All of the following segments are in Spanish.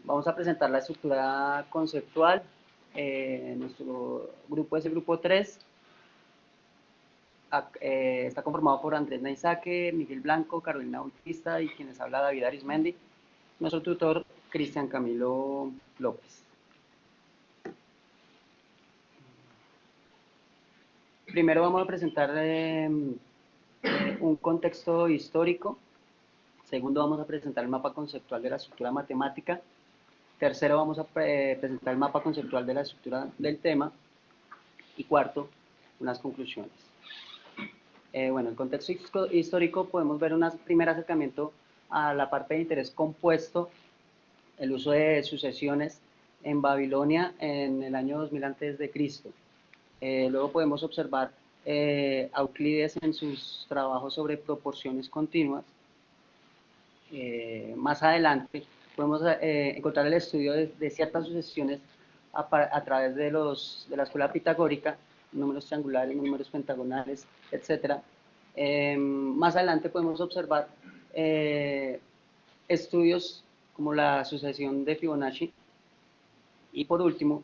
Vamos a presentar la estructura conceptual. Nuestro grupo es el grupo 3. Está conformado por Andrés Naizaque, Miguel Blanco, Carolina Bautista y quienes habla David Arismendi. Nuestro tutor, Cristian Camilo López. Primero vamos a presentar un contexto histórico. Segundo, vamos a presentar el mapa conceptual de la estructura matemática. Tercero, vamos a presentar el mapa conceptual de la estructura del tema. Y cuarto, unas conclusiones. Bueno, en contexto histórico podemos ver un primer acercamiento a la parte de interés compuesto, el uso de sucesiones en Babilonia en el año 2000 a.C. Luego podemos observar a Euclides en sus trabajos sobre proporciones continuas. Más adelante podemos encontrar el estudio de ciertas sucesiones a través de la escuela pitagórica, números triangulares, números pentagonales, etc. Más adelante podemos observar estudios como la sucesión de Fibonacci. Y por último,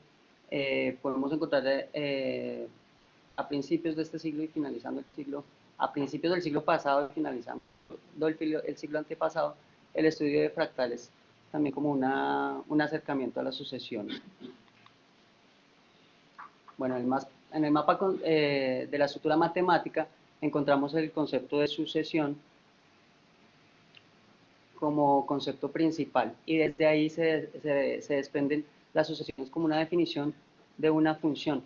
podemos encontrar a principios de este siglo y finalizando el siglo, a principios del siglo pasado y finalizando el siglo antepasado, el estudio de fractales, también como un acercamiento a las sucesiones. Bueno, en el mapa de la estructura matemática encontramos el concepto de sucesión como concepto principal, y desde ahí se desprenden las sucesiones como una definición de una función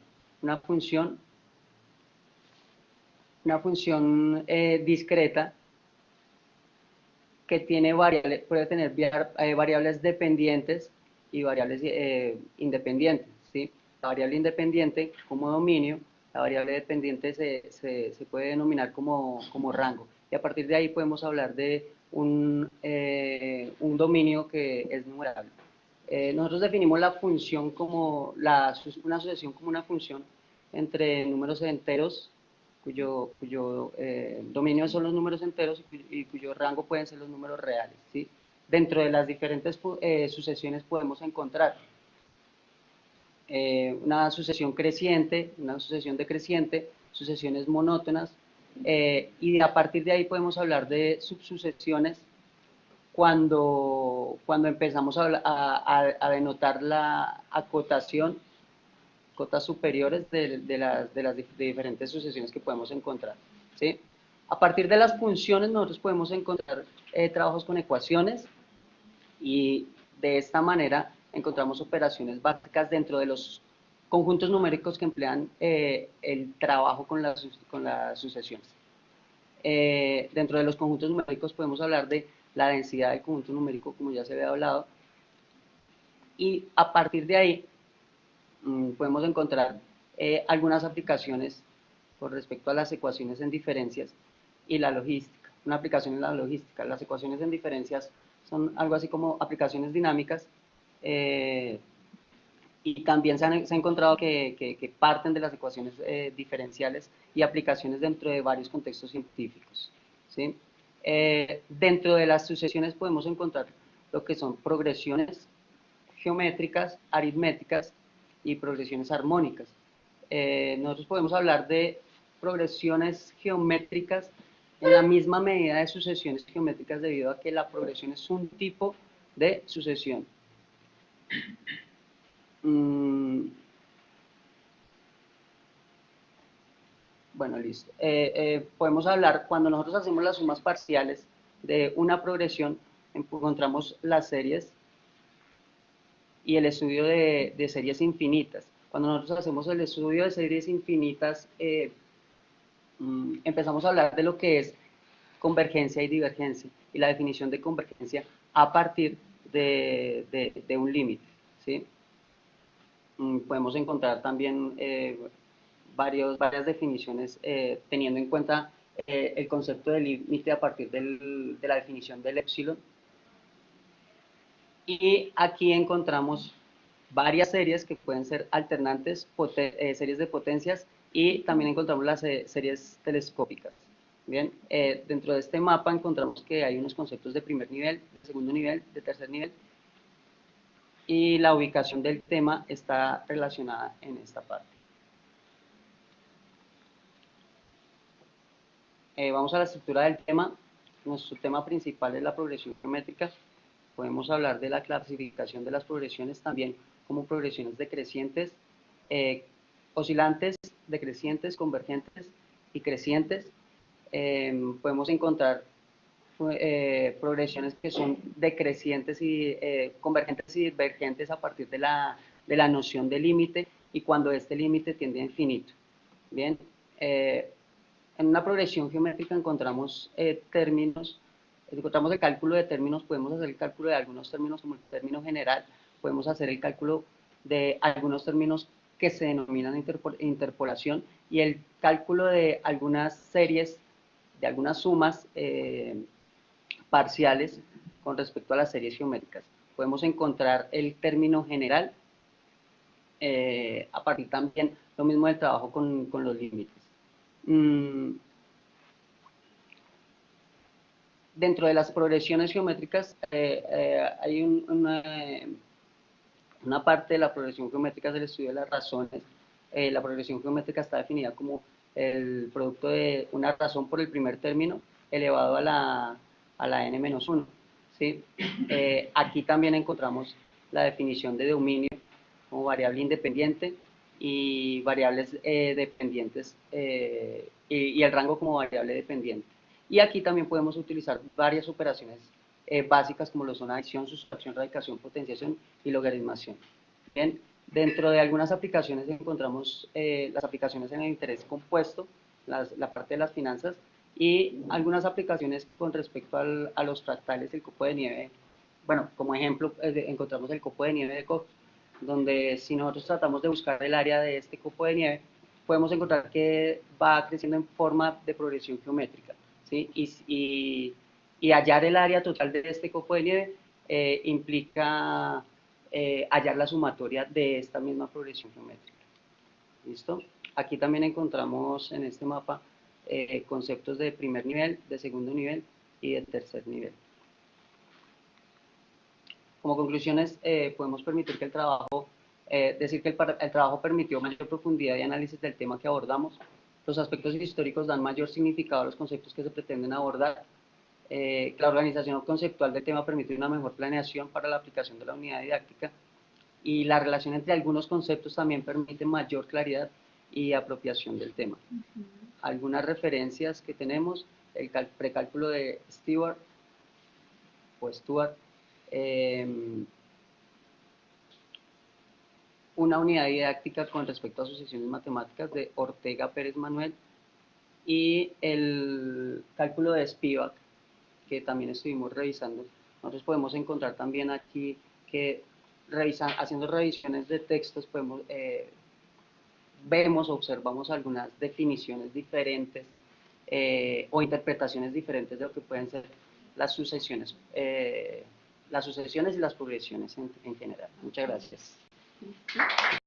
discreta que tiene puede tener variables dependientes y variables independientes, ¿sí? La variable independiente como dominio, la variable dependiente se puede denominar como rango, y a partir de ahí podemos hablar de un dominio que es numerable. Nosotros definimos la función como una sucesión como una función entre números enteros cuyo dominio son los números enteros y cuyo rango pueden ser los números reales, ¿sí? Dentro de las diferentes sucesiones podemos encontrar una sucesión creciente, una sucesión decreciente, sucesiones monótonas, y a partir de ahí podemos hablar de subsucesiones cuando empezamos a denotar la acotación, cotas superiores de las diferentes sucesiones que podemos encontrar, ¿sí? A partir de las funciones nosotros podemos encontrar trabajos con ecuaciones, y de esta manera encontramos operaciones básicas dentro de los conjuntos numéricos que emplean el trabajo con las sucesiones. Dentro de los conjuntos numéricos podemos hablar de la densidad del conjunto numérico, como ya se había hablado, y a partir de ahí podemos encontrar algunas aplicaciones con respecto a las ecuaciones en diferencias y la logística. Una aplicación en la logística. Las ecuaciones en diferencias son algo así como aplicaciones dinámicas, y también se ha encontrado que parten de las ecuaciones diferenciales y aplicaciones dentro de varios contextos científicos, ¿sí? Dentro de las sucesiones podemos encontrar lo que son progresiones geométricas, aritméticas y progresiones armónicas. Nosotros podemos hablar de progresiones geométricas en la misma medida de sucesiones geométricas, debido a que la progresión es un tipo de sucesión. Bueno, listo. Podemos hablar, cuando nosotros hacemos las sumas parciales de una progresión, encontramos las series y el estudio de series infinitas. Cuando nosotros hacemos el estudio de series infinitas, empezamos a hablar de lo que es convergencia y divergencia, y la definición de convergencia a partir de un límite, ¿sí? Podemos encontrar también varias definiciones teniendo en cuenta el concepto de límite a partir de la definición del épsilon. Y aquí encontramos varias series que pueden ser alternantes, series de potencias, y también encontramos las series telescópicas. Bien, dentro de este mapa encontramos que hay unos conceptos de primer nivel, de segundo nivel, de tercer nivel, y la ubicación del tema está relacionada en esta parte. Vamos a la estructura del tema. Nuestro tema principal es la progresión geométrica. Podemos hablar de la clasificación de las progresiones también como progresiones decrecientes, oscilantes, decrecientes, convergentes y crecientes. Podemos encontrar progresiones que son decrecientes y convergentes y divergentes a partir de la noción de límite y cuando este límite tiende a infinito. Bien, en una progresión geométrica encontramos encontramos el cálculo de términos, podemos hacer el cálculo de algunos términos como el término general, podemos hacer el cálculo de algunos términos que se denominan interpolación y el cálculo de algunas series, de algunas sumas parciales con respecto a las series geométricas. Podemos encontrar el término general a partir también lo mismo del trabajo con los límites. Dentro de las progresiones geométricas hay una parte de la progresión geométrica es el estudio de las razones. La progresión geométrica está definida como el producto de una razón por el primer término elevado a la n-1. ¿Sí? Aquí también encontramos la definición de dominio como variable independiente y variables dependientes y el rango como variable dependiente. Y aquí también podemos utilizar varias operaciones básicas como lo son adición, sustracción, radicación, potenciación y logaritmación. Bien, dentro de algunas aplicaciones encontramos las aplicaciones en el interés compuesto, la parte de las finanzas, y algunas aplicaciones con respecto a los fractales, el copo de nieve. Bueno, como ejemplo encontramos el copo de nieve de Koch, donde si nosotros tratamos de buscar el área de este copo de nieve, podemos encontrar que va creciendo en forma de progresión geométrica, ¿sí? Y hallar el área total de este copo de nieve implica hallar la sumatoria de esta misma progresión geométrica. ¿Listo? Aquí también encontramos en este mapa conceptos de primer nivel, de segundo nivel y de tercer nivel. Como conclusiones, podemos permitir que decir que el trabajo permitió mayor profundidad y análisis del tema que abordamos. Los aspectos históricos dan mayor significado a los conceptos que se pretenden abordar. La organización conceptual del tema permite una mejor planeación para la aplicación de la unidad didáctica y la relación entre algunos conceptos también permite mayor claridad y apropiación del tema. Algunas referencias que tenemos, el precálculo de Stewart, una unidad didáctica con respecto a sucesiones matemáticas de Ortega Pérez Manuel y el cálculo de Spivak, que también estuvimos revisando. Nosotros podemos encontrar también aquí que haciendo revisiones de textos observamos algunas definiciones diferentes o interpretaciones diferentes de lo que pueden ser las sucesiones y las progresiones en general. Muchas gracias.